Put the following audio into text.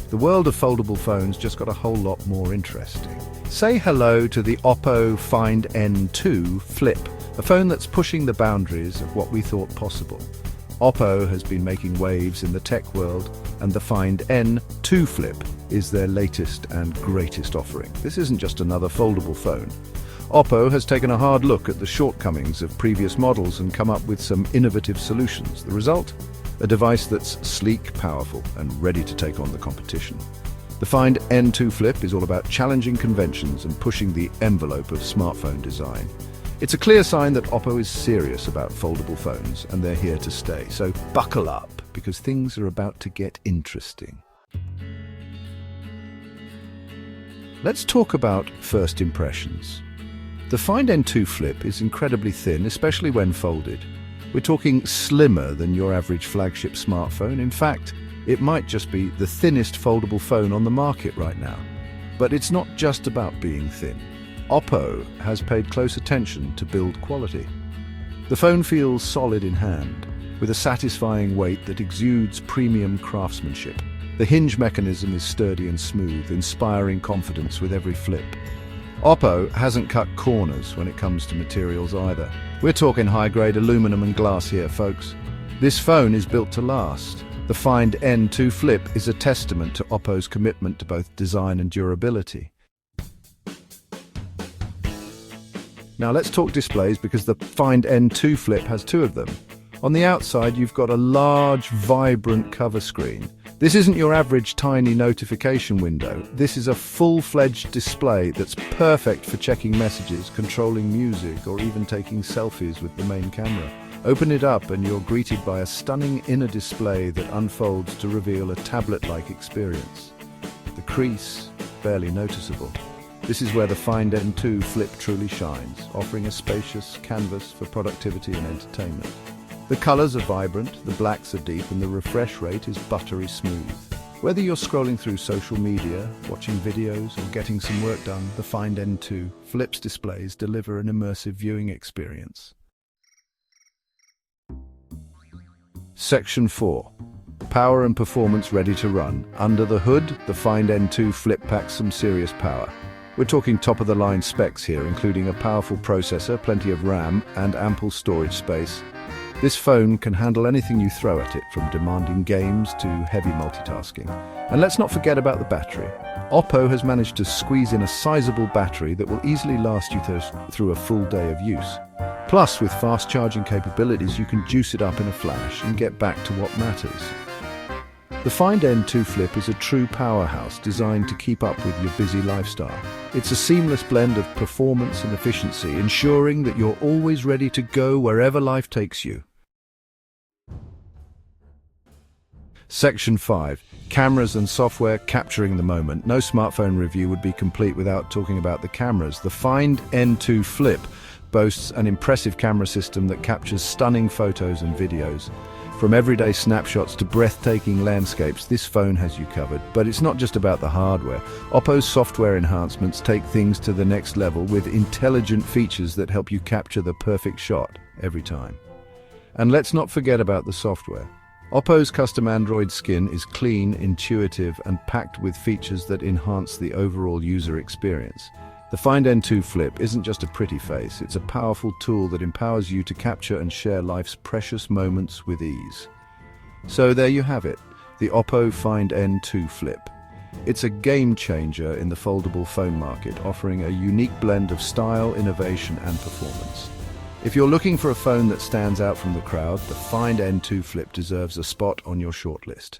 the world of foldable phones just got a whole lot more interesting. Say hello to the Oppo Find N2 Flip, a phone that's pushing the boundaries of what we thought possible. Oppo has been making waves in the tech world, and the Find N2 Flip is their latest and greatest offering. This isn't just another foldable phone. Oppo has taken a hard look at the shortcomings of previous models and come up with some innovative solutions. The result? A device that's sleek, powerful, and ready to take on the competition. The Find N2 Flip is all about challenging conventions and pushing the envelope of smartphone design. It's a clear sign that Oppo is serious about foldable phones, and they're here to stay. So buckle up, because things are about to get interesting. Let's talk about first impressions. The Find N2 Flip is incredibly thin, especially when folded. We're talking slimmer than your average flagship smartphone. In fact, it might just be the thinnest foldable phone on the market right now. But it's not just about being thin. Oppo has paid close attention to build quality. The phone feels solid in hand, with a satisfying weight that exudes premium craftsmanship. The hinge mechanism is sturdy and smooth, inspiring confidence with every flip. Oppo hasn't cut corners when it comes to materials either. We're talking high-grade aluminum and glass here, folks. This phone is built to last. The Find N2 Flip is a testament to Oppo's commitment to both design and durability. Now let's talk displays, because the Find N2 Flip has two of them. On the outside, you've got a large, vibrant cover screen. This isn't your average tiny notification window. This is a full-fledged display that's perfect for checking messages, controlling music, or even taking selfies with the main camera. Open it up and you're greeted by a stunning inner display that unfolds to reveal a tablet-like experience. The crease, barely noticeable. This is where the Find N2 Flip truly shines, offering a spacious canvas for productivity and entertainment. The colors are vibrant, the blacks are deep, and the refresh rate is buttery smooth. Whether you're scrolling through social media, watching videos, or getting some work done, the Find N2 Flip's displays deliver an immersive viewing experience. Section 4. Power and performance ready to run. Under the hood, the Find N2 Flip packs some serious power. We're talking top-of-the-line specs here, including a powerful processor, plenty of RAM, and ample storage space. This phone can handle anything you throw at it, from demanding games to heavy multitasking. And let's not forget about the battery. Oppo has managed to squeeze in a sizable battery that will easily last you through a full day of use. Plus, with fast charging capabilities, you can juice it up in a flash and get back to what matters. The Find N2 Flip is a true powerhouse designed to keep up with your busy lifestyle. It's a seamless blend of performance and efficiency, ensuring that you're always ready to go wherever life takes you. Section 5. Cameras and software capturing the moment. No smartphone review would be complete without talking about the cameras. The Find N2 Flip boasts an impressive camera system that captures stunning photos and videos. From everyday snapshots to breathtaking landscapes, this phone has you covered. But it's not just about the hardware. Oppo's software enhancements take things to the next level with intelligent features that help you capture the perfect shot every time. And let's not forget about the software. Oppo's custom Android skin is clean, intuitive, and packed with features that enhance the overall user experience. The Find N2 Flip isn't just a pretty face, it's a powerful tool that empowers you to capture and share life's precious moments with ease. So there you have it, the Oppo Find N2 Flip. It's a game changer in the foldable phone market, offering a unique blend of style, innovation, and performance. If you're looking for a phone that stands out from the crowd, the Find N2 Flip deserves a spot on your shortlist.